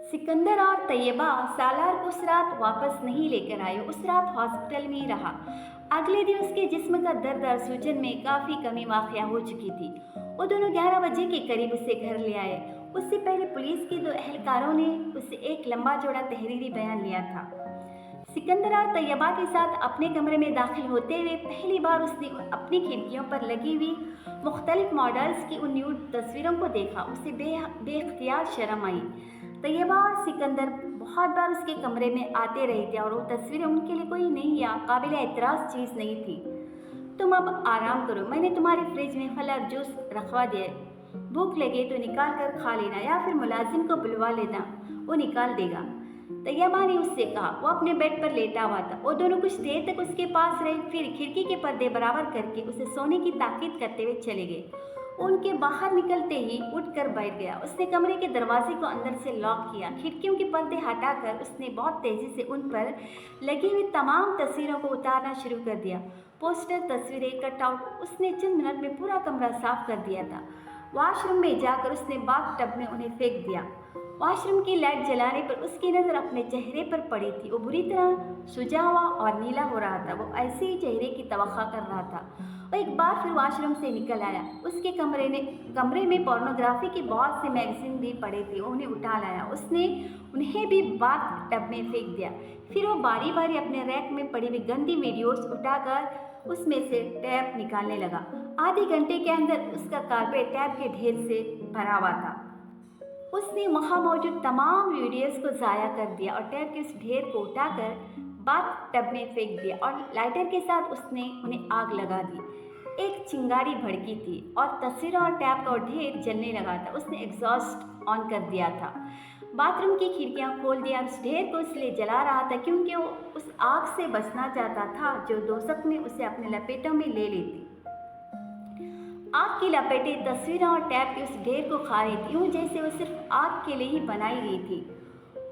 सिकंदर और तैयबा सालार को उस रात वापस नहीं लेकर आए। उस रात हॉस्पिटल में ही रहा। अगले दिन उसके जिस्म का दर्द और सूजन में काफ़ी कमी वाक़या हो चुकी थी। वो दोनों 11 बजे के करीब उसे घर ले आए। उससे पहले पुलिस के 2 एहलकारों ने उससे एक लंबा चौड़ा तहरीरी बयान लिया था। सिकंदर और तैयबा के साथ अपने कमरे में दाखिल होते हुए पहली बार उसने अपनी खिड़कियों पर लगी हुई मुख्तलिफ मॉडल्स की उन न्यूड तस्वीरों को देखा। उसे बेख्तियार शर्म आई। तैयबा और सिकंदर बहुत बार उसके कमरे में आते रहे थे और वो तस्वीरें उनके लिए कोई नई या काबिल एतराज़ चीज़ नहीं थी। तुम अब आराम करो, मैंने तुम्हारे फ्रिज में फल और जूस रखवा दिया है। भूख लगे तो निकाल कर खा लेना या फिर मुलाजिम को बुलवा लेना, वो निकाल देगा। तैयबा ने उससे कहा। वो अपने बेड पर लेटा हुआ था। वो दोनों कुछ देर तक उसके पास रहे, फिर खिड़की के पर्दे बराबर करके उसे सोने की ताकीद करते हुए चले गए। उनके बाहर निकलते ही उठकर बैठ गया। उसने कमरे के दरवाजे को अंदर से लॉक किया। खिड़कियों के पर्दे हटाकर उसने बहुत तेज़ी से उन पर लगी हुई तमाम तस्वीरों को उतारना शुरू कर दिया। पोस्टर, तस्वीरें, कटआउट। उसने चंद मिनट में पूरा कमरा साफ कर दिया था। वॉशरूम में जाकर उसने बाथ टब में उन्हें फेंक दिया। वॉशरूम की लाइट जलाने पर उसकी नज़र अपने चेहरे पर पड़ी थी। वो बुरी तरह सुजा हुआ और नीला हो रहा था। वो ऐसे ही चेहरे की तवक्का कर रहा था। वो एक बार फिर वॉशरूम से निकल आया। उसके कमरे में पोर्नोग्राफी के बहुत से मैगजीन भी पड़े थे। वो उन्हें उठा लाया। उसने उन्हें भी बाथ टब में फेंक दिया। फिर वो बारी बारी अपने रैक में पड़ी हुई गंदी वीडियोस उठाकर उसमें से टैप निकालने लगा। आधे घंटे के अंदर उसका कारपेट टैप के ढेर से भरा हुआ था। उसने वहाँ मौजूद तमाम वीडियोस को ज़ाया कर दिया और टैप के उस ढेर को उठाकर बाथ टब में फेंक दिया और लाइटर के साथ उसने उन्हें आग लगा दी। एक चिंगारी भड़की थी और तस्वीरों और टैप का ढेर जलने लगा था। उसने एग्जॉस्ट ऑन कर दिया था। बाथरूम की खिड़कियां खोल दिया। उस ढेर को इसलिए जला रहा था क्योंकि वो उस आग से बचना चाहता था जो दोज़ख में उसे अपने लपेटों में ले लेती। आग की लपेटें तस्वीरों और टैप के उस ढेर को खा रही थी, यूँ जैसे वो सिर्फ आग के लिए ही बनाई गई थी।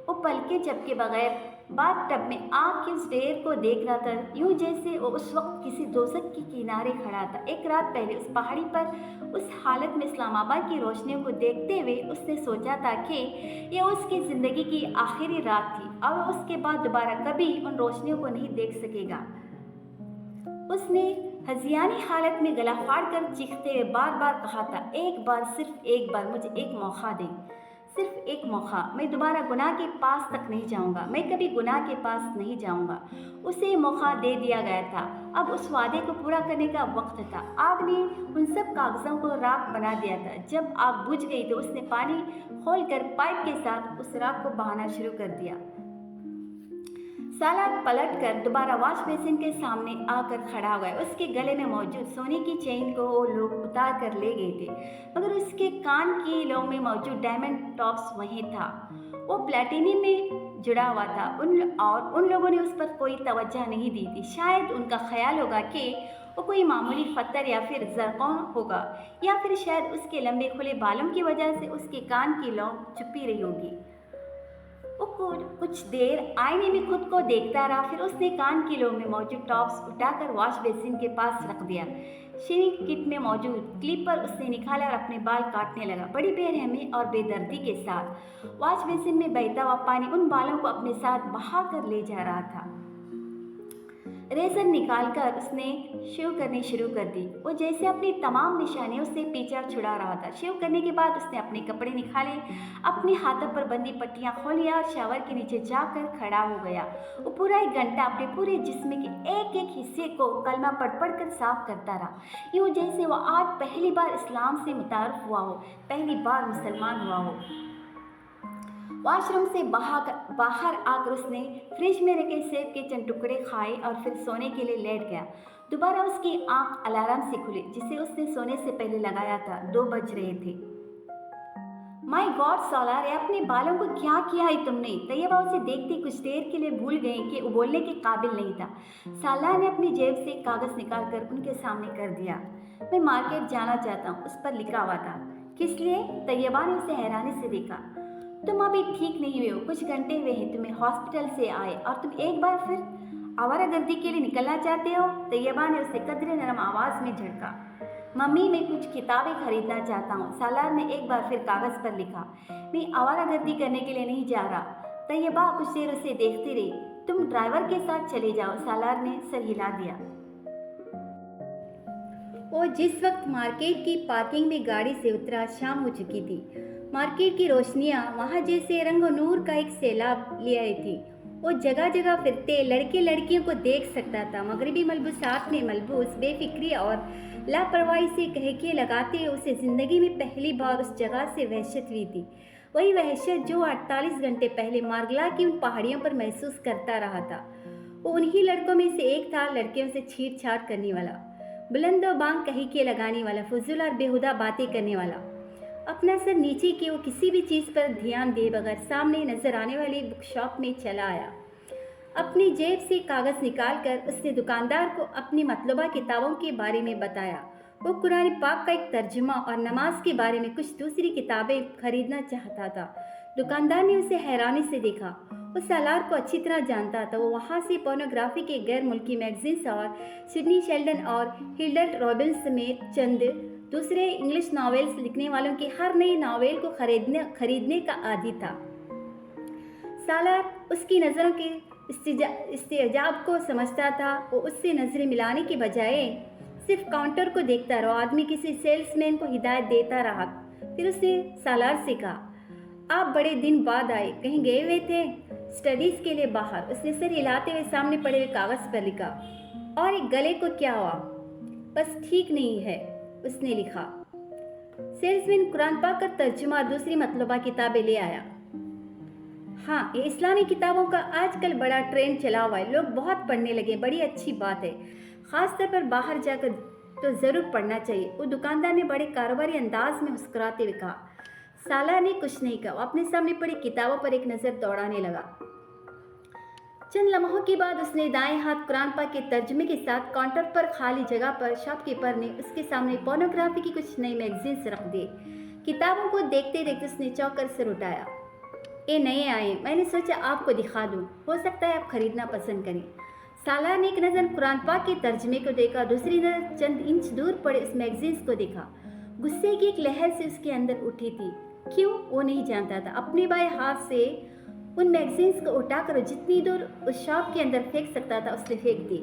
वो पलके झपके बगैर बाथ टब में आग के उस ढेर को देख रहा था, यूँ जैसे वो उस वक्त किसी दोज़ख के किनारे खड़ा था। एक रात पहले उस पहाड़ी पर उस हालत में इस्लामाबाद की रोशनियों को देखते हुए उसने सोचा था कि ये उसकी ज़िंदगी की आखिरी रात थी और वो उसके बाद दोबारा कभी उन रोशनियों को नहीं देख सकेगा। उसने हजियानी हालत में गला फाड़ कर चीखते हुए बार बार कहा था, एक बार, सिर्फ एक बार मुझे एक मौका दें, सिर्फ एक मौका। मैं दोबारा गुनाह के पास तक नहीं जाऊंगा, मैं कभी गुनाह के पास नहीं जाऊंगा। उसे मौका दे दिया गया था। अब उस वादे को पूरा करने का वक्त था। आग ने उन सब कागज़ों को राख बना दिया था। जब आग बुझ गई तो उसने पानी खोलकर पाइप के साथ उस राख को बहाना शुरू कर दिया। सालार पलटकर दोबारा वॉश बेसिन के सामने आकर खड़ा हुआ। उसके गले में मौजूद सोने की चेन को वो लोग उतार कर ले गए थे, मगर उसके कान की लौ में मौजूद डायमंड टॉप्स वहीं था। वो प्लेटिनियम में जुड़ा हुआ था। उन लोगों ने उस पर कोई तवज्जो नहीं दी थी। शायद उनका ख्याल होगा कि वो कोई मामूली पत्थर या फिर ज़रक़ौन होगा, या फिर शायद उसके लंबे खुले बालों की वजह से उसके कान की लौ छुपी रही होगी। वो कुछ देर आईने में खुद को देखता रहा। फिर उसने कान की लो में मौजूद टॉप्स उठाकर वॉश बेसिन के पास रख दिया। शेविंग किट में मौजूद क्लिपर उसने निकाला और अपने बाल काटने लगा, बड़ी बेरहमी और बेदर्दी के साथ। वॉश बेसिन में बहता हुआ पानी उन बालों को अपने साथ बहा कर ले जा रहा था। रेजर निकालकर उसने शेव करनी शुरू कर दी। वो जैसे अपनी तमाम निशानियों से पीछा छुड़ा रहा था। शेव करने के बाद उसने अपने कपड़े निकाले, अपने हाथों पर बंदी पट्टियां खोली और शावर के नीचे जाकर खड़ा हो गया। वो पूरा 1 घंटा अपने पूरे जिस्म के एक एक हिस्से को कलमा पढ़ कर साफ करता रहा, यूँ जैसे वो आज पहली बार इस्लाम से मुतारफ हुआ हो, पहली बार मुसलमान हुआ हो। वॉशरूम से बाहर आकर उसने फ्रिज में रखे सेब के चंद टुकड़े खाए और फिर सोने के लिए लेट गया। दोबारा उसकी आंख अलार्म से खुली जिसे उसने सोने से पहले लगाया था। 2 बज रहे थे। माय गॉड सालार, अपने बालों को क्या किया है तुमने? तैयबा उसे देखते कुछ देर के लिए भूल गई कि वो बोलने के काबिल नहीं था। सालार ने अपनी जेब से एक कागज़ निकालकर उनके सामने कर दिया। मैं मार्केट जाना चाहता हूँ, उस पर लिखा हुआ था। किस लिए? तैयबा ने उसे हैरानी से देखा। तुम अभी ठीक नहीं हुए हो, कुछ घंटे हुए हैं तुम्हें हॉस्पिटल से आए और तुम एक बार फिर आवारागर्दी के लिए निकलना चाहते हो? तैयबा ने उसे कदरे नरम आवाज़ में झड़का। मम्मी मैं कुछ किताबें खरीदना चाहता हूँ। सालार ने एक बार फिर कागज़ पर लिखा। मैं आवारागर्दी करने के लिए नहीं जा रहा। तैयबा कुछ देर उसे देखती रही। तुम ड्राइवर के साथ चले जाओ, सालार ने सर हिला दिया। वो जिस वक्त मार्केट की पार्किंग में गाड़ी से उतरा, शाम हो चुकी थी। मार्केट की रोशनियां वहां जैसे रंग और नूर का एक सैलाब ले आई थी। वो जगह जगह फिरते लड़के लड़कियों को देख सकता था। मगरिबी मलबूसात में मलबूस बेफिक्री और लापरवाही से कहके लगाते उसे ज़िंदगी में पहली बार उस जगह से वहशत हुई थी। वही वहशत जो 48 घंटे पहले मार्गला की उन पहाड़ियों पर महसूस करता रहा था। वो उन्हीं लड़कों में से एक था, लड़कियों से छेड़छाड़ करने वाला, बुलंद बांग कही के लगाने वाला, फजूल और बेहुदा बातें करने वाला। अपना सर नीचे किए वो किसी भी चीज़ पर ध्यान दे बगैर सामने नजर आने वाली बुक शॉप में चला आया। अपनी जेब से कागज़ निकालकर उसने दुकानदार को अपनी मतलूबा किताबों के बारे में बताया। वो कुरान पाक का एक तर्जुमा और नमाज के बारे में कुछ दूसरी किताबें खरीदना चाहता था। दुकानदार ने उसे हैरानी से देखा। वो सालार को अच्छी तरह जानता था। वो वहाँ से पोर्नोग्राफी के गैर मुल्की मैगजीन्स और सिडनी शेल्डन और हिल्डर रॉबिन्स समेत चंद दूसरे इंग्लिश नॉवेल्स लिखने वालों के हर नई नॉवेल को खरीदने का आदी था। सालार उसकी नज़रों के इस्तेजाब को समझता था। वो उससे नज़रें मिलाने के बजाय सिर्फ काउंटर को देखता रहा। आदमी किसी सेल्समैन को हिदायत देता रहा। फिर उसने सालार से कहा, आप बड़े दिन बाद आए, कहीं गए हुए थे? स्टडीज़ के लिए बाहर, उसने सिर हिलाते हुए सामने पड़े हुए कागज़ पर लिखा। और एक गले को क्या हुआ? बस ठीक नहीं है, उसने लिखा। सेल्समैन कुरान पाक का तर्जुमा और दूसरी मतलूबा किताबें ले आया। हाँ, ये इस्लामी किताबों का आजकल बड़ा ट्रेंड चला हुआ है, लोग बहुत पढ़ने लगे, बड़ी अच्छी बात है। ख़ास तौर पर बाहर जाकर तो ज़रूर पढ़ना चाहिए, वो दुकानदार ने बड़े कारोबारी अंदाज में मुस्कुराते हुए कहा। सालार ने कुछ नहीं कहा। वो अपने सामने पड़ी किताबों पर एक नज़र दौड़ाने लगा। चंद लम्हों के बाद उसने दाएं हाथ कुरान पाक के तर्जुमे के साथ काउंटर पर खाली जगह पर शॉपकीपर ने उसके सामने पोर्नोग्राफी की कुछ नई मैगजीन्स रख दी। किताबों को देखते देखते उसने चौंक कर सिर उठाया। ये नए आए, मैंने सोचा आपको दिखा दूँ, हो सकता है आप खरीदना पसंद करें। सालार ने एक नज़र कुरान पाक के तर्जुमे को देखा, दूसरी नज़र चंद इंच दूर पड़े उस मैगजीन्स को देखा। गुस्से की एक लहर से उसके अंदर उठी थी। क्यों, वो नहीं जानता था। अपने बाएं हाथ से उन मैगजीन्स को उठाकर जितनी दूर उस शॉप के अंदर फेंक सकता था उसने फेंक दी।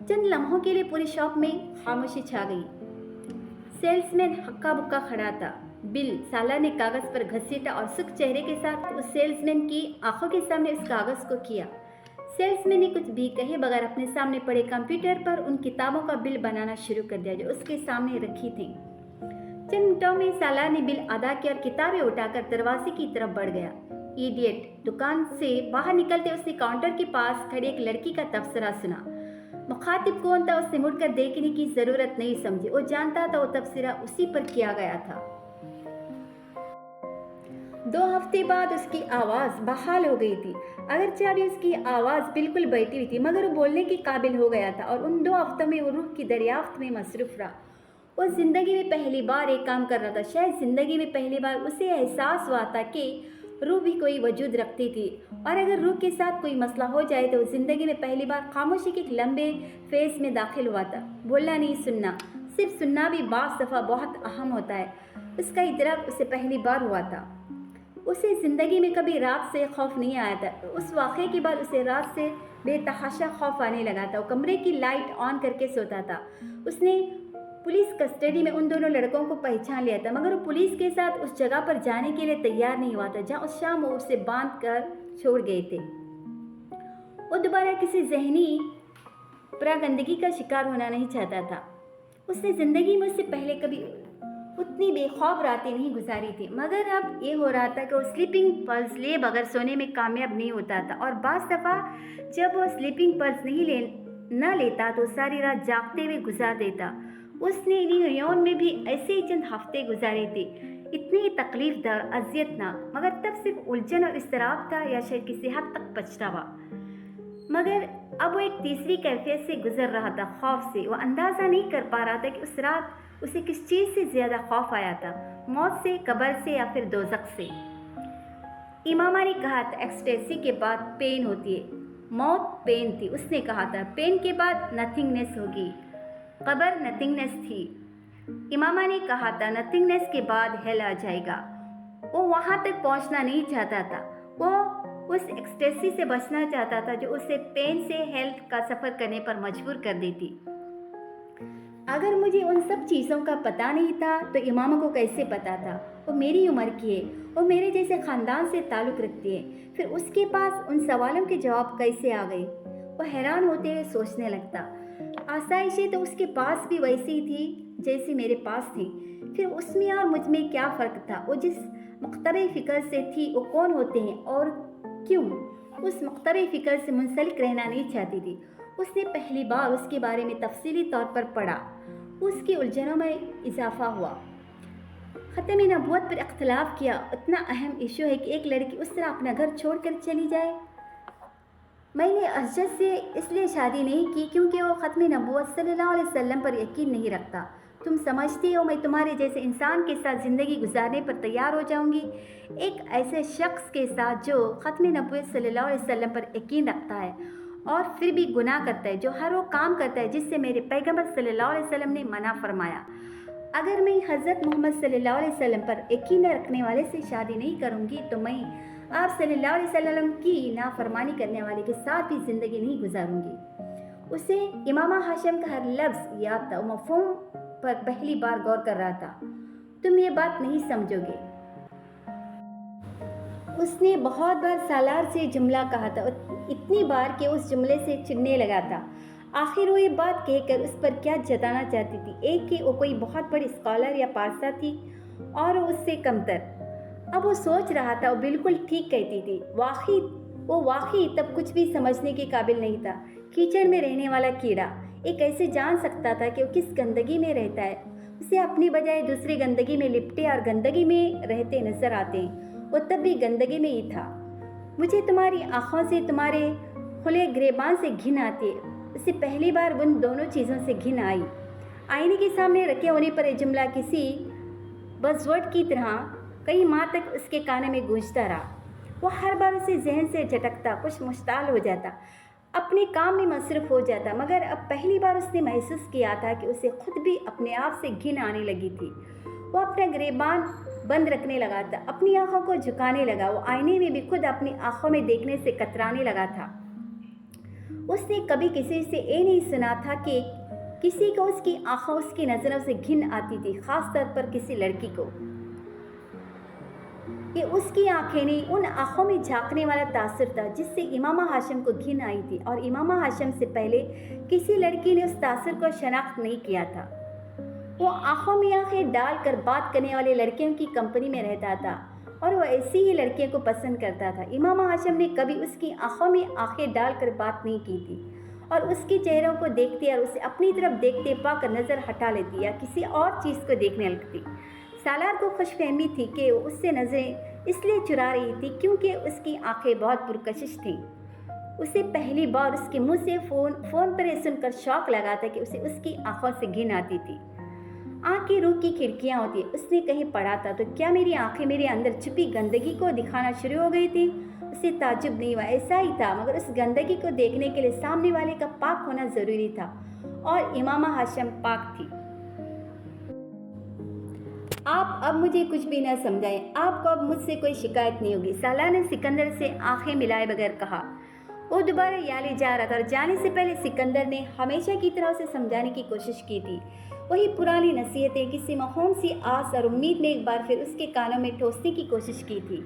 चंद लम्हों के लिए पूरी शॉप में खामोशी छा गई। सेल्समैन हक्का बुक्का खड़ा था। बिल, सालार ने कागज़ पर घसीटा और सुख चेहरे के साथ उस सेल्समैन की आंखों के सामने उस कागज़ को किया। सेल्समैन ने कुछ भी कहे बगैर अपने सामने पड़े कंप्यूटर पर उन किताबों का बिल बनाना शुरू कर दिया जो उसके सामने रखी थी। चंद मिनटों में सालार ने बिल अदा किया और किताबें उठाकर दरवाजे की तरफ बढ़ गया। इडियट, दुकान से बाहर निकलते उसने काउंटर के पास खड़ी एक लड़की का तबसरा सुना। मुखातिब कौन था उसने मुड़कर देखने की ज़रूरत नहीं समझी। वो जानता था वो तबसरा उसी पर किया गया था। 2 हफ्ते बाद उसकी आवाज़ बहाल हो गई थी। अगरचे अभी उसकी आवाज़ बिल्कुल बैठी हुई थी, मगर वो बोलने के काबिल हो गया था और उन 2 हफ्तों में वो रूह की दरियाफ्त में मसरूफ़ रहा। वो ज़िंदगी में पहली बार एक काम कर रहा था। शायद ज़िंदगी में पहली बार उसे एहसास हुआ था कि रूह भी कोई वजूद रखती थी, और अगर रूह के साथ कोई मसला हो जाए तो ज़िंदगी में पहली बार खामोशी के एक लंबे फेज़ में दाखिल हुआ था। बोलना नहीं, सुनना। सिर्फ सुनना भी बाज़ दफ़ा बहुत अहम होता है। उसका इदराक उसे पहली बार हुआ था। उसे ज़िंदगी में कभी रात से खौफ नहीं आया था। उस वाक़े के बाद उसे रात से बेतहाशा खौफ आने लगा था। वो कमरे की लाइट ऑन करके सोता था। उसने पुलिस कस्टडी में उन दोनों लड़कों को पहचान लिया था, मगर वो पुलिस के साथ उस जगह पर जाने के लिए तैयार नहीं हुआ था जहाँ उस शाम वो उसे बांध कर छोड़ गए थे। वो दोबारा किसी जहनी परागंदगी का शिकार होना नहीं चाहता था। उसने ज़िंदगी में उससे पहले कभी उतनी बेखौफ रातें नहीं गुजारी थी, मगर अब ये हो रहा था कि वो स्लीपिंग पल्स लिए बगैर सोने में कामयाब नहीं होता था, और बाज़ दफ़ा जब वो स्लीपिंग पल्स न लेता तो सारी रात जागते हुए गुजार देता। उसने न्यूयॉर्क में भी ऐसे ही चंद हफ्ते गुजारे थे, इतनी तकलीफदार, अजियतनाक, मगर तब सिर्फ उलझन और इस्तराब था, या शायद किसी हद तक पछतावा। मगर अब वो एक तीसरी कैफियत से गुजर रहा था, खौफ से। वो अंदाज़ा नहीं कर पा रहा था कि उस रात उसे किस चीज़ से ज़्यादा खौफ आया था, मौत से, कब्र से, या फिर दोज़ख से। इमामा ने कहा था एक्सटेसी के बाद पेन होती है, मौत पेन थी। उसने कहा था पेन के बाद नथिंगनेस होगी, कब्र नथिंगनेस थी। इमामा ने कहा था नथिंगनेस के बाद हेल आ जाएगा। वो वहाँ तक पहुँचना नहीं चाहता था। वो उस एक्सटेसी से बचना चाहता था जो उसे पेन से हेल्थ का सफ़र करने पर मजबूर कर देती। अगर मुझे उन सब चीज़ों का पता नहीं था तो इमामा को कैसे पता था? वो मेरी उम्र की है, वो मेरे जैसे ख़ानदान से ताल्लुक़ रखती है, फिर उसके पास उन सवालों के जवाब कैसे आ गए? वो हैरान होते हुए सोचने लगता। आसाइशें तो उसके पास भी वैसी थी जैसी मेरे पास थी, फिर उसमें और मुझ में क्या फ़र्क था? वो जिस मकतबे फ़िक्र से थी वो कौन होते हैं और क्यों उस मकतबे फ़िक्र से मुंसलिक रहना नहीं चाहती थी? उसने पहली बार उसके बारे में तफसीली तौर पर पढ़ा। उसकी उलझनों में इजाफा हुआ। ख़त्म नबूवत पर इख्तलाफ किया। इतना अहम इशू है कि एक लड़की उस तरह अपना घर छोड़कर चली जाए। मैंने असजद से इसलिए शादी नहीं की क्योंकि वो ख़त्म नबूवत सल्लल्लाहु अलैहि वसल्लम पर यकीन नहीं रखता। तुम समझती हो मैं तुम्हारे जैसे इंसान के साथ ज़िंदगी गुजारने पर तैयार हो जाऊंगी, एक ऐसे शख्स के साथ जो ख़त्म नबूवत सल्लल्लाहु अलैहि वसल्लम पर यकीन रखता है और फिर भी गुनाह करता है, जो हर वो काम करता है जिससे मेरे पैगंबर सल्लल्लाहु अलैहि वसल्लम ने मना फरमाया। अगर मैं हज़रत मोहम्मद सल्लल्लाहु अलैहि वसल्लम पर यकीन रखने वाले से शादी नहीं करूंगी तो मैं आप सल्लल्लाहु अलैहि वसल्लम की नाफरमानी करने वाले के साथ भी ज़िंदगी नहीं गुजारूंगी। उसे इमामा हाशिम का हर लफ्ज़ याद था। मफ़हूम पर पहली बार गौर कर रहा था। तुम ये बात नहीं समझोगे। उसने बहुत बार सालार से जुमला कहा था, इतनी बार कि उस जुमले से चिढ़ने लगा था। आखिर वो ये बात कहकर उस पर क्या जताना चाहती थी? एक कि वो कोई बहुत बड़ी स्कॉलर या पारसा थी और उससे कमतर। अब वो सोच रहा था वो बिल्कुल ठीक कहती थी। वो वाकई तब कुछ भी समझने के काबिल नहीं था। कीचड़ में रहने वाला कीड़ा एक कैसे जान सकता था कि वो किस गंदगी में रहता है? उसे अपनी बजाय दूसरी गंदगी में लिपटे और गंदगी में रहते नजर आते हैं। वो तब भी गंदगी में ही था। मुझे तुम्हारी आँखों से, तुम्हारे खुले गिरेबान से घिन आती है। उसे पहली बार उन दोनों चीज़ों से घिन आई। आईने के सामने रखे होने पर यह जुमला किसी बज़वर्ड की तरह कई माह तक उसके कानों में गूंजता रहा। वो हर बार उसे जहन से झटकता, कुछ मुश्ताल हो जाता, अपने काम में मसरूफ़ हो जाता। मगर अब पहली बार उसने महसूस किया था कि उसे खुद भी अपने आप से घिन आने लगी थी। वो अपना गिरेबान बंद रखने लगा था, अपनी आँखों को झुकाने लगा। वो आईने में भी खुद अपनी आँखों में देखने से कतराने लगा था। उसने कभी किसी से ये नहीं सुना था कि किसी को उसकी आँखों, उसकी नज़रों से घिन आती थी, ख़ास तौर पर किसी लड़की को। कि उसकी आंखें नहीं, उन आँखों में झांकने वाला तासुर था जिससे इमामा हाशिम को घिन आई थी। और इमामा हाशिम से पहले किसी लड़की ने उस तासुर को शनाख्त नहीं किया था। वो आँखों में आँखें डालकर बात करने वाले लड़कियों की कंपनी में रहता था और वो ऐसी ही लड़कियों को पसंद करता था। इमामा हाशिम ने कभी उसकी आँखों में आँखें डालकर बात नहीं की थी और उसके चेहरों को देखते और उसे अपनी तरफ देखते पाकर नज़र हटा लेती या किसी और चीज़ को देखने लगती। सालार को खुशफहमी थी कि वो उससे नज़रें इसलिए चुरा रही थी क्योंकि उसकी आंखें बहुत पुरकशिश थीं। उसे पहली बार उसके मुंह से फ़ोन पर ये सुनकर शौक लगा था कि उसे उसकी आंखों से घिन आती थी। आँख की रूह की खिड़कियाँ होती, उसने कहीं पढ़ा था। तो क्या मेरी आंखें मेरे अंदर छुपी गंदगी को दिखाना शुरू हो गई थी? उसे ताज्जुब नहीं हुआ, ऐसा ही था। मगर उस गंदगी को देखने के लिए सामने वाले का पाक होना ज़रूरी था और इमामा हाशिम पाक थी। आप अब मुझे कुछ भी न समझाएं, आपको अब मुझसे कोई शिकायत नहीं होगी, सालार ने सिकंदर से आंखें मिलाए बगैर कहा। वो दोबारा याले जा रहा था और जाने से पहले सिकंदर ने हमेशा की तरह उसे समझाने की कोशिश की थी। वही पुरानी नसीहतें किसी मखौम सी आस और उम्मीद में एक बार फिर उसके कानों में ठोसने की कोशिश की थी।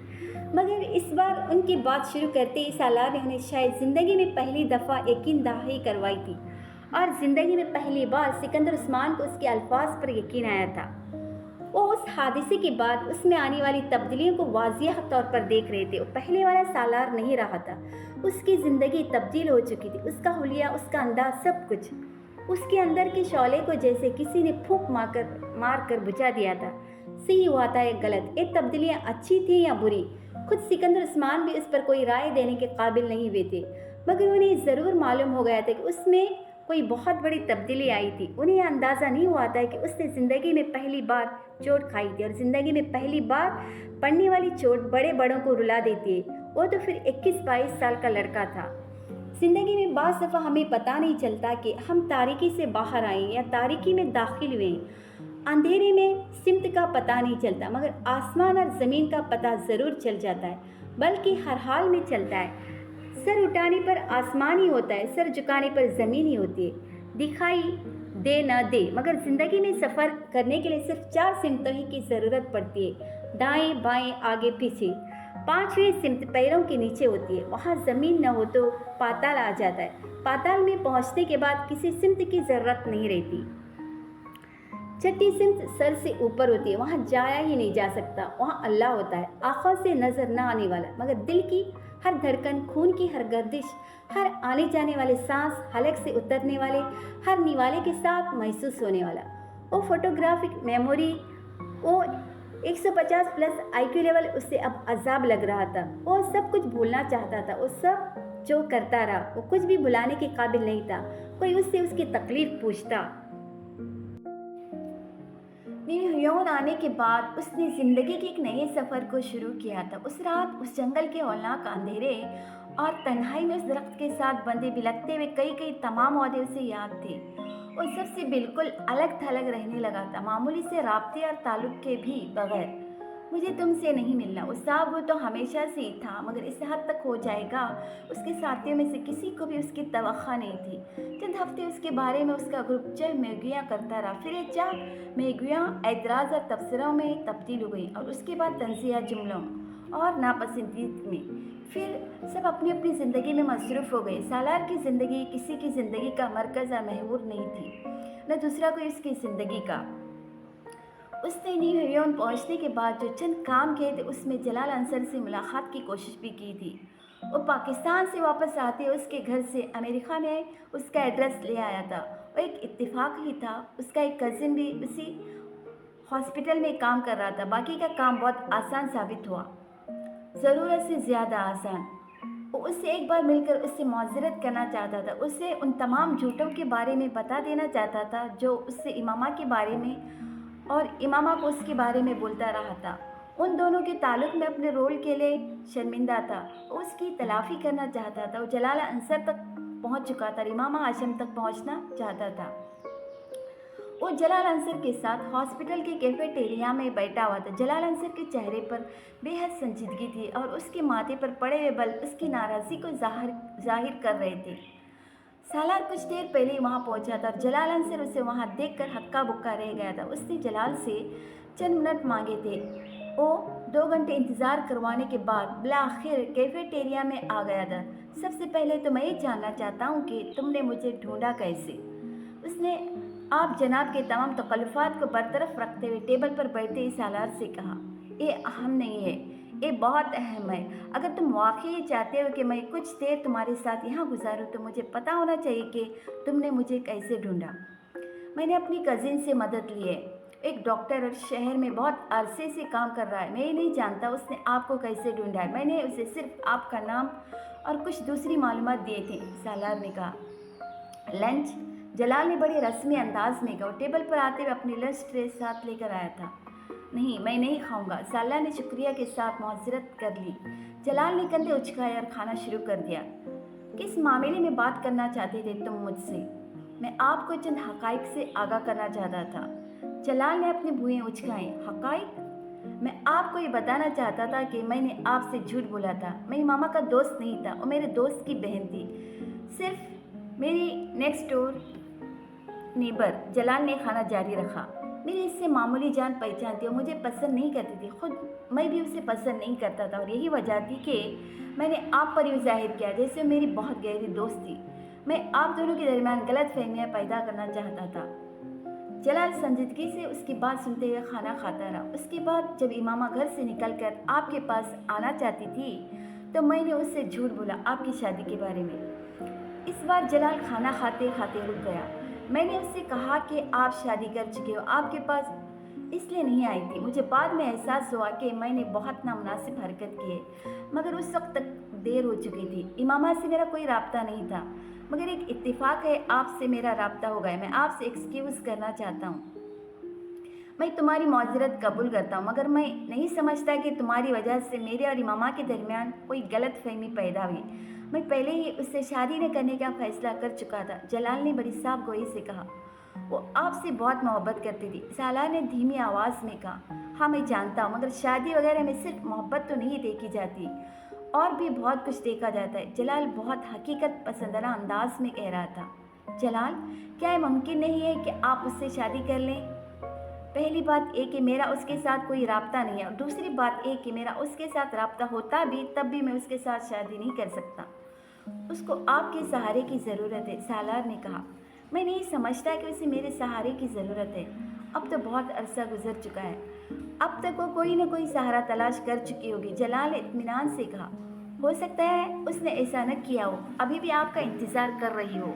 मगर इस बार उनकी बात शुरू करते ही सालार ने उन्हें शायद ज़िंदगी में पहली दफ़ा यकीन दहाई करवाई थी और ज़िंदगी में पहली बार सिकंदर उस्मान को उसके अल्फाज पर यकीन आया था। वो उस हादसे के बाद उसमें आने वाली तब्दीलियों को वाज़िह तौर पर देख रहे थे। वो पहले वाला सालार नहीं रहा था। उसकी ज़िंदगी तब्दील हो चुकी थी, उसका हुलिया, उसका अंदाज, सब कुछ। उसके अंदर के शौले को जैसे किसी ने फूंक मार कर बुझा दिया था। सही हुआ था या गलत, ये तब्दीलियाँ अच्छी थी या बुरी, खुद सिकंदर उस्मान भी उस पर कोई राय देने के काबिल नहीं हुए थे। मगर उन्हें ज़रूर मालूम हो गया था कि उसमें कोई बहुत बड़ी तब्दीली आई थी। उन्हें अंदाज़ा नहीं हुआ था कि उसने ज़िंदगी में पहली बार चोट खाई थी और ज़िंदगी में पहली बार पड़ने वाली चोट बड़े बड़ों को रुला देती है। वो तो फिर 21-22 साल का लड़का था। ज़िंदगी में बाज़ दफ़ा हमें पता नहीं चलता कि हम तारीकी से बाहर आए या तारीकी में दाखिल हुए। अंधेरे में सिमत का पता नहीं चलता, मगर आसमान और ज़मीन का पता ज़रूर चल जाता है, बल्कि हर हाल में चलता है। सर उठाने पर आसमान ही होता है, सर झुकाने पर ज़मीन ही होती है। दिखाई दे न दे, मगर ज़िंदगी में सफ़र करने के लिए सिर्फ 4 सिमतों ही की ज़रूरत पड़ती है, दाएं बाएं आगे पीछे। 5वीं सिमत पैरों के नीचे होती है, वहाँ ज़मीन न हो तो पाताल आ जाता है। पाताल में पहुँचने के बाद किसी सिमत की ज़रूरत नहीं रहती। 6ठी सिमत सर से ऊपर होती है, वहाँ जाया ही नहीं जा सकता, वहाँ अल्लाह होता है, आँखों से नज़र न आने वाला, मगर दिल की हर धड़कन, खून की हर गर्दिश, हर आने जाने वाले सांस, हलक से उतरने वाले हर निवाले के साथ महसूस होने वाला। वो फोटोग्राफिक मेमोरी, वो 150 प्लस IQ लेवल उससे अब अजाब लग रहा था। वो सब कुछ भूलना चाहता था, वो सब जो करता रहा, वो कुछ भी भुलाने के काबिल नहीं था। कोई उससे उसकी तकलीफ पूछता। न्यूयॉर्क आने के बाद उसने ज़िंदगी के एक नए सफ़र को शुरू किया था। उस रात उस जंगल के हौलनाक अंधेरे और तन्हाई में उस दरख्त के साथ बंधे बिलखते हुए कई कई तमाम वादे उसे याद थे। वो सबसे बिल्कुल अलग थलग रहने लगा था, मामूली से राब्ते और ताल्लुक़ के भी बगैर। मुझे तुमसे नहीं मिलना, वो साहब वो तो हमेशा से ही था, मगर इस हद तक हो जाएगा उसके साथियों में से किसी को भी उसकी तवक्का नहीं थी। चंद हफ्ते उसके बारे में उसका ग्रुप चाह मैगुइयाँ करता रहा, फिर ये चाह मैगुइयाँ एतराज़ और तबसरों में तब्दील हो गई, और उसके बाद तंज़िया जुमलों और नापसंदीद में। फिर सब अपनी अपनी ज़िंदगी में मसरूफ़ हो गए। सालार की ज़िंदगी किसी की ज़िंदगी का मरकज़ और महवर नहीं थी, न दूसरा कोई उसकी ज़िंदगी का। उसने न्यूयॉर्क पहुंचने के बाद जो चंद काम किए थे, उसमें जलाल अंसर से मुलाकात की कोशिश भी की थी। वो पाकिस्तान से वापस आते उसके घर से अमेरिका में उसका एड्रेस ले आया था। वो एक इत्तेफाक ही था, उसका एक कज़िन भी उसी हॉस्पिटल में काम कर रहा था। बाकी का काम बहुत आसान साबित हुआ, ज़रूरत से ज़्यादा आसान। वो उससे एक बार मिलकर उससे माज़रत करना चाहता था, उसे उन तमाम झूठों के बारे में बता देना चाहता था जो उससे इमामा के बारे में और इमामा को उसके बारे में बोलता रहा था। उन दोनों के ताल्लुक में अपने रोल के लिए शर्मिंदा था, उसकी तलाफ़ी करना चाहता था। वो जलाल अंसर तक पहुंच चुका था, इमामा आशम तक पहुंचना चाहता था। वो जलाल अंसर के साथ हॉस्पिटल के कैफेटेरिया में बैठा हुआ था। जलाल अंसर के चेहरे पर बेहद संजीदगी थी और उसके माथे पर पड़े हुए बल उसकी नाराज़गी को जाहिर कर रहे थे। सालार कुछ देर पहले ही वहाँ पहुँचा था और जलाल अंसर उसे वहाँ देखकर हक्का बुक्का रह गया था। उसने जलाल से चंद मिनट मांगे थे। वो 2 घंटे इंतज़ार करवाने के बाद बिलाखिर कैफेटेरिया में आ गया था। सबसे पहले तो मैं ये जानना चाहता हूँ कि तुमने मुझे ढूंढा कैसे? उसने आप जनाब के तमाम तकल्लुफ़ात को बरतरफ रखते हुए टेबल पर बैठे ही सालार से कहा, ये अहम नहीं है, ये बहुत अहम है। अगर तुम वाकई चाहते हो कि मैं कुछ देर तुम्हारे साथ यहाँ गुजारूँ तो मुझे पता होना चाहिए कि तुमने मुझे कैसे ढूंढा। मैंने अपनी कज़िन से मदद ली है, एक डॉक्टर और शहर में बहुत अरसे से काम कर रहा है। मैं ये नहीं जानता उसने आपको कैसे ढूंढा है, मैंने उसे सिर्फ आपका नाम और कुछ दूसरी मालूमात दिए थे, सालार ने कहा। लंच? जलाल ने बड़े रस्मी अंदाज में कहा। टेबल पर आते हुए अपनी लंच ट्रे साथ लेकर आया था। नहीं, मैं नहीं खाऊंगा, साला ने शुक्रिया के साथ मुआज़रत कर ली। जलाल ने कंधे उचकाए और खाना शुरू कर दिया। किस मामले में बात करना चाहते थे तुम मुझसे? मैं आपको चंद हक़ाइक़ से आगाह करना चाहता था। जलाल ने अपनी भुएं उचकाई। हक़ाइक़? मैं आपको ये बताना चाहता था कि मैंने आपसे झूठ बोला था। मैं मामा का दोस्त नहीं था, वो मेरे दोस्त की बहन थी, सिर्फ मेरी नेक्स्ट डोर नेबर। जलाल ने खाना जारी रखा। मेरी इससे मामूली जान पहचान थी और मुझे पसंद नहीं करती थी, खुद मैं भी उसे पसंद नहीं करता था, और यही वजह थी कि मैंने आप पर यूँ जाहिर किया जैसे मेरी बहुत गहरी दोस्त थी। मैं आप दोनों के दरमियान गलत फहमियाँ पैदा करना चाहता था। जलाल संजीदगी से उसकी बात सुनते हुए खाना खाता रहा। उसके बाद जब इमामा घर से निकलकर आपके पास आना चाहती थी तो मैंने उससे झूठ बोला आपकी शादी के बारे में। इस बार जलाल खाना खाते खाते रुक गया। मैंने उससे कहा कि आप शादी कर चुके हो, आपके पास इसलिए नहीं आई थी। मुझे बाद में एहसास हुआ कि मैंने बहुत नामुनासिब हरकत की है, मगर उस वक्त तक देर हो चुकी थी। इमामा से मेरा कोई राब्ता नहीं था, मगर एक इत्तेफाक है आपसे मेरा राब्ता हो गया। मैं आपसे एक्सक्यूज़ करना चाहता हूँ। मैं तुम्हारी माज़रत कबूल करता हूँ, मगर मैं नहीं समझता कि तुम्हारी वजह से मेरे और इमामा के दरमियान कोई गलत फहमी पैदा हुई। मैं पहले ही उससे शादी न करने का फ़ैसला कर चुका था, जलाल ने बड़ी साफ गोई से कहा। وہ آپ سے بہت محبت کرتی تھی۔ سالار نے دھیمی آواز میں کہا، ہاں میں جانتا ہوں، مگر شادی وغیرہ میں صرف محبت تو نہیں دیکھی جاتی، اور بھی بہت کچھ دیکھا جاتا ہے۔ جلال بہت حقیقت پسندانہ انداز میں کہہ رہا تھا۔ جلال، کیا یہ ممکن نہیں ہے کہ آپ اس سے شادی کر لیں؟ پہلی بات یہ کہ میرا اس کے ساتھ کوئی رابطہ نہیں ہے، اور دوسری بات یہ کہ میرا اس کے ساتھ رابطہ ہوتا بھی تب بھی میں اس کے ساتھ شادی نہیں کر سکتا۔ اس کو آپ کے سہارے کی ضرورت ہے، سالار نے کہا۔ میں نہیں سمجھتا کہ اسے میرے سہارے کی ضرورت ہے۔ اب تو بہت عرصہ گزر چکا ہے، اب تک وہ کوئی نہ کوئی سہارا تلاش کر چکی ہوگی، جلال نے اطمینان سے کہا۔ ہو سکتا ہے اس نے ایسا نہ کیا ہو، ابھی بھی آپ کا انتظار کر رہی ہو۔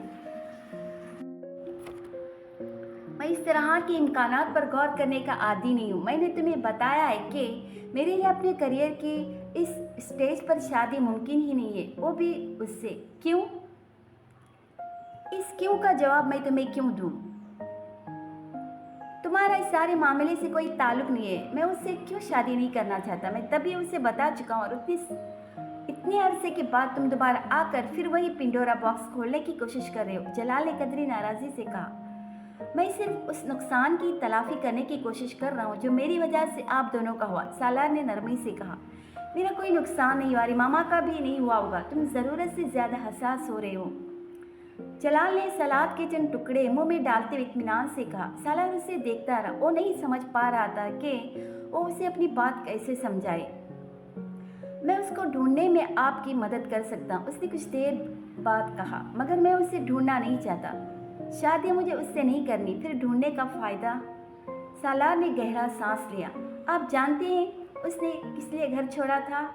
میں اس طرح کے امکانات پر غور کرنے کا عادی نہیں ہوں۔ میں نے تمہیں بتایا ہے کہ میرے لیے اپنے کیریئر کے اس سٹیج پر شادی ممکن ہی نہیں ہے، وہ بھی اس سے۔ کیوں؟ اس کیوں کا جواب میں تمہیں کیوں دوں؟ تمہارا اس سارے معاملے سے کوئی تعلق نہیں ہے۔ میں اس سے کیوں شادی نہیں کرنا چاہتا، میں تبھی اسے بتا چکا ہوں، اور اتنے عرصے کے بعد تم دوبارہ آ کر پھر وہی پنڈورا باکس کھولنے کی کوشش کر رہے ہو، جلال نے قدری ناراضی سے کہا۔ میں صرف اس نقصان کی تلافی کرنے کی کوشش کر رہا ہوں جو میری وجہ سے آپ دونوں کا ہوا، سالار نے نرمی سے کہا۔ میرا کوئی نقصان نہیں ہوا، ماما کا بھی نہیں ہوا ہوگا، تم ضرورت سے زیادہ حساس ہو رہے ہو، جلال نے سلاد کے چند ٹکڑے منہ میں ڈالتے ہوئے اطمینان سے کہا۔ سالار اسے دیکھتا رہا، وہ نہیں سمجھ پا رہا تھا کہ وہ اسے اپنی بات کیسے سمجھائے۔ میں اس کو ڈھونڈنے میں آپ کی مدد کر سکتا ہوں، اس نے کچھ دیر بعد کہا، مگر میں اسے ڈھونڈنا نہیں چاہتا۔ شادی مجھے اس سے نہیں کرنی، پھر ڈھونڈنے کا فائدہ؟ سالار نے گہرا سانس لیا۔ آپ جانتے ہیں اس نے کس لیے گھر چھوڑا تھا؟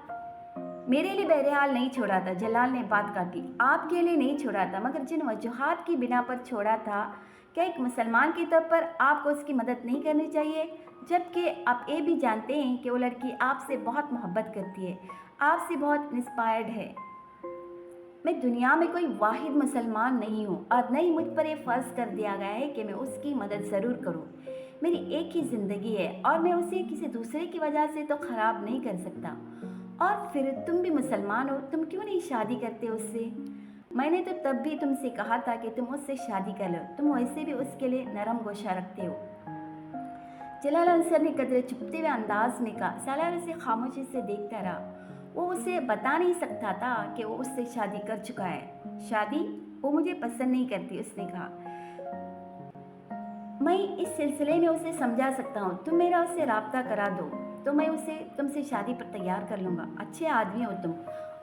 میرے لیے بہرحال نہیں چھوڑا تھا، جلال نے بات کاٹی۔ آپ کے لیے نہیں چھوڑا تھا، مگر جن وجوہات کی بنا پر چھوڑا تھا، کیا ایک مسلمان کے طور پر آپ کو اس کی مدد نہیں کرنی چاہیے؟ جبکہ آپ یہ بھی جانتے ہیں کہ وہ لڑکی آپ سے بہت محبت کرتی ہے، آپ سے بہت انسپائرڈ ہے۔ میں دنیا میں کوئی واحد مسلمان نہیں ہوں، اور نہ ہی مجھ پر یہ فرض کر دیا گیا ہے کہ میں اس کی مدد ضرور کروں۔ میری ایک ہی زندگی ہے، اور میں اسے کسی دوسرے کی وجہ سے تو خراب نہیں کر سکتا۔ اور پھر تم بھی مسلمان ہو، تم کیوں نہیں شادی کرتے اس سے؟ میں نے تو تب بھی تم سے کہا تھا کہ تم اس سے شادی کر لو، تم ویسے بھی اس کے لیے نرم گوشہ رکھتے ہو، جلال انصر نے قدرے چھپتے ہوئے انداز میں کہا۔ سالار اسے خاموشی سے دیکھتا رہا۔ وہ اسے بتا نہیں سکتا تھا کہ وہ اس سے شادی کر چکا ہے۔ شادی؟ وہ مجھے پسند نہیں کرتی، اس نے کہا۔ میں اس سلسلے میں اسے سمجھا سکتا ہوں، تم میرا اس سے رابطہ کرا دو تو میں اسے تم سے شادی پر تیار کر لوں گا۔ اچھے آدمی ہو تم،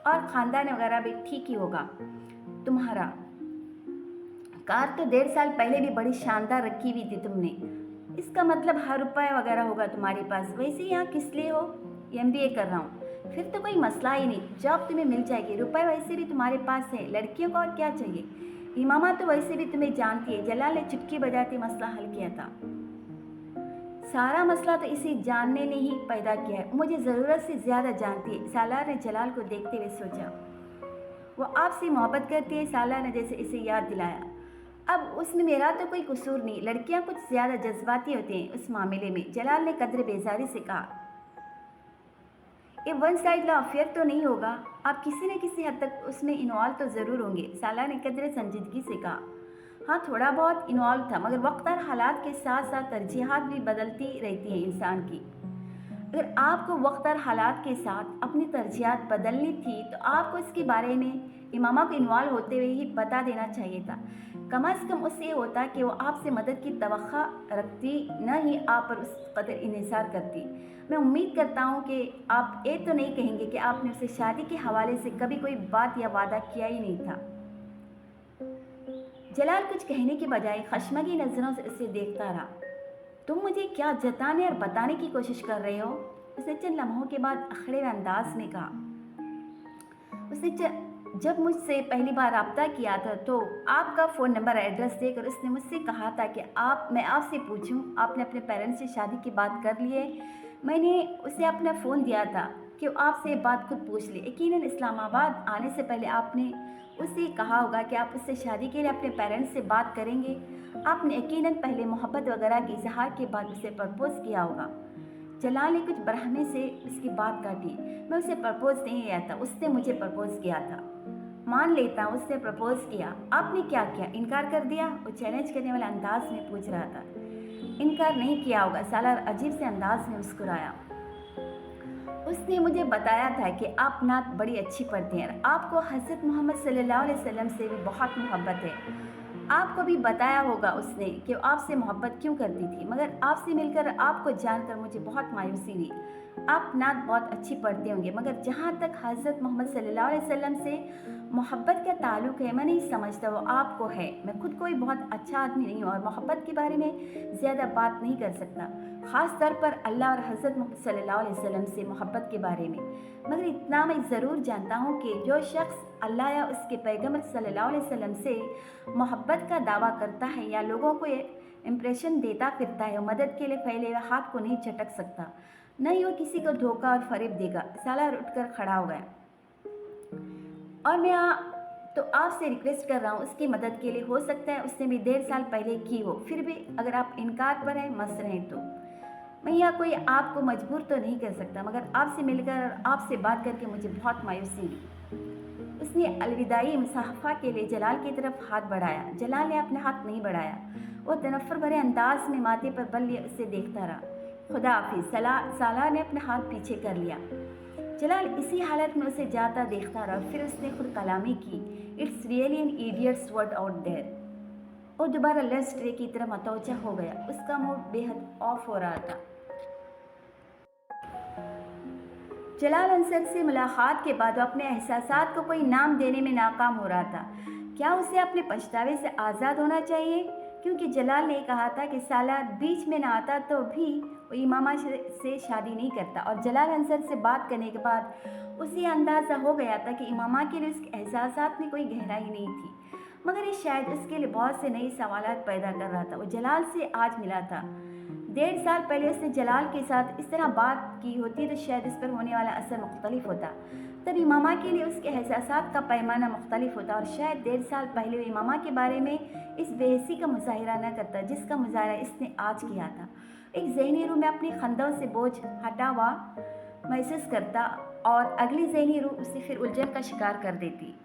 اور خاندان وغیرہ بھی ٹھیک ہی ہوگا تمہارا۔ کار تو 1.5 سال پہلے بھی بڑی شاندار رکھی ہوئی تھی تم نے، اس کا مطلب ہر روپے وغیرہ ہوگا تمہارے پاس۔ ویسے یہاں کس لیے ہو؟ MBA کر رہا ہوں۔ پھر تو کوئی مسئلہ ہی نہیں، جاب تمہیں مل جائے گی، روپے ویسے بھی تمہارے پاس ہیں، لڑکیوں کو اور کیا چاہیے؟ امامہ تو ویسے بھی تمہیں جانتی ہے، جلال نے چٹکی بجاتے مسئلہ حل کیا تھا۔ سارا مسئلہ تو اسی جاننے نے ہی پیدا کیا ہے، مجھے ضرورت سے زیادہ جانتی ہے، سالار نے جلال کو دیکھتے ہوئے سوچا۔ وہ آپ سے محبت کرتی ہے، سالار نے جیسے اسے یاد دلایا۔ اب اس میں میرا تو کوئی قصور نہیں، لڑکیاں کچھ زیادہ جذباتی ہوتی ہیں اس معاملے میں، جلال نے قدر بیزاری سے کہا۔ یہ ون سائڈ افیئر تو نہیں ہوگا، آپ کسی نہ کسی حد تک اس میں انوالو تو ضرور ہوں گے، سالار نے قدر سنجیدگی سے کہا۔ ہاں تھوڑا بہت انوالو تھا، مگر وقت اور حالات کے ساتھ ساتھ ترجیحات بھی بدلتی رہتی ہیں انسان کی۔ اگر آپ کو وقت اور حالات کے ساتھ اپنی ترجیحات بدلنی تھی تو آپ کو اس کے بارے میں امامہ کو انوالو ہوتے ہوئے ہی بتا دینا چاہیے تھا، کم از کم اس سے یہ ہوتا کہ وہ آپ سے مدد کی توقع رکھتی، نہ ہی آپ پر اس قدر انحصار کرتی۔ میں امید کرتا ہوں کہ آپ یہ تو نہیں کہیں گے کہ آپ نے اسے شادی کے حوالے سے کبھی کوئی بات یا وعدہ کیا ہی نہیں تھا۔ جلال کچھ کہنے کے بجائے خشمگی نظروں سے اسے دیکھتا رہا۔ تم مجھے کیا جتانے اور بتانے کی کوشش کر رہے ہو؟ اس نے چند لمحوں کے بعد اکھڑے ہوئے انداز میں کہا۔ اس نے جب مجھ سے پہلی بار رابطہ کیا تھا تو آپ کا فون نمبر ایڈریس دے کر اس نے مجھ سے کہا تھا کہ میں آپ سے پوچھوں آپ نے اپنے پیرنٹس سے شادی کی بات کر لی ہے۔ میں نے اسے اپنا فون دیا تھا کہ وہ آپ سے یہ بات خود پوچھ لے۔ یقیناً اسلام آباد آنے سے پہلے آپ نے اس سے کہا ہوگا کہ آپ اس سے شادی کے لیے اپنے پیرنٹس سے بات کریں گے۔ آپ نے یقیناً پہلے محبت وغیرہ کے اظہار کے بعد اسے پرپوز کیا ہوگا۔ جلال نے کچھ برہمی سے اس کی بات کاٹی۔ میں اسے پرپوز نہیں کیا تھا، اس نے مجھے پرپوز کیا تھا۔ मान लेता हूँ, उसने प्रपोज किया। आपने क्या किया, इनकार कर दिया? वो चैलेंज करने वाले अंदाज में पूछ रहा था। इनकार नहीं किया होगा, सालार अजीब से अंदाज में मुस्कुराया। उसने मुझे बताया था कि आप नात बड़ी अच्छी पढ़ती हैं, आपको हज़रत मोहम्मद सल्लल्लाहु अलैहि वसल्लम से भी बहुत मोहब्बत है। आपको भी बताया होगा उसने कि वो आपसे मोहब्बत क्यों करती थी, मगर आपसे मिलकर, आपको जानकर मुझे बहुत मायूसी हुई। आप नात बहुत अच्छी पढ़ते होंगे, मगर जहाँ तक हज़रत मोहम्मद सल्लल्लाहु अलैहि वसल्लम से मोहब्बत का ताल्लुक़ है, मैं नहीं समझता वो आपको है। मैं खुद कोई बहुत अच्छा आदमी नहीं हूँ और मोहब्बत के बारे में ज़्यादा बात नहीं कर सकता, ख़ास तौर पर अल्लाह और हज़रत मोहम्मद सल्लल्लाहु अलैहि वसल्लम से मोहब्बत के बारे में। मगर इतना मैं ज़रूर जानता हूँ कि जो शख्स अल्लाह या उसके पैगम्बर सल्लल्लाहु अलैहि वसल्लम से मोहब्बत का दावा करता है या लोगों को ये इम्प्रेशन देता फिरता है, वो मदद के लिए फैले हुए हाथ को नहीं झटक सकता, न ही वो किसी को धोखा और फरेब देगा। सालार उठकर खड़ा हो गया। और मैं तो आपसे रिक्वेस्ट कर रहा हूँ उसकी मदद के लिए, हो सकता है उसने भी 1.5 साल पहले की हो, फिर भी अगर आप इनकार पर हैं, मस्त रहें तो मैं यहाँ कोई आपको मजबूर तो नहीं कर सकता, मगर आपसे मिलकर और आपसे बात करके मुझे बहुत मायूसी हुई। उसने अलविदाई मुसाफा के लिए जलाल की तरफ हाथ बढ़ाया। जलाल ने अपना हाथ नहीं बढ़ाया, वो तनफ्फुर भरे अंदाज में माथे पर बल लिए उसे देखता रहा। खुदा हाफिज़। सालार ने अपना हाथ पीछे कर लिया। जलाल इसी हालत में उसे जाता देखता रहा, फिर उसने खुद कलामी की, it's really an idiots word out there. वो दोबारा लंच ट्रे की तरफ मतवज्जा हो गया। उसका मूड बेहद ऑफ हो रहा था। जलाल अंसर से मुलाकात के बाद वो अपने एहसासात को कोई नाम देने में नाकाम हो रहा था। क्या उसे अपने पछतावे से आज़ाद होना चाहिए? क्योंकि जलाल ने कहा था कि सालार बीच में ना आता तो भी वो इमामा से शादी नहीं करता, और जलाल अंसर से बात करने के बाद उसे अंदाज़ा हो गया था कि इमामा के लिए उसके एहसासात में कोई गहराई नहीं थी, मगर ये शायद उसके लिए बहुत से नए सवालात पैदा कर रहा था। वो जलाल से आज मिला था। 1.5 साल पहले उसने जलाल के साथ इस तरह बात की होती तो शायद इस पर होने वाला असर मुख्तलिफ होता। तब इमामा के लिए उसके एहसासात का पैमाना मुख्तलिफ होता, और शायद 1.5 साल पहले वो इमामा के बारे में इस बेहसी का मुजाहिरा न करता जिसका मुजाहिरा इसने आज किया था। एक जहनी रूह में अपनी खंदों से बोझ हटा हुआ महसूस करता, और अगली जहनी रूह उसे फिर उलझन का शिकार कर देती।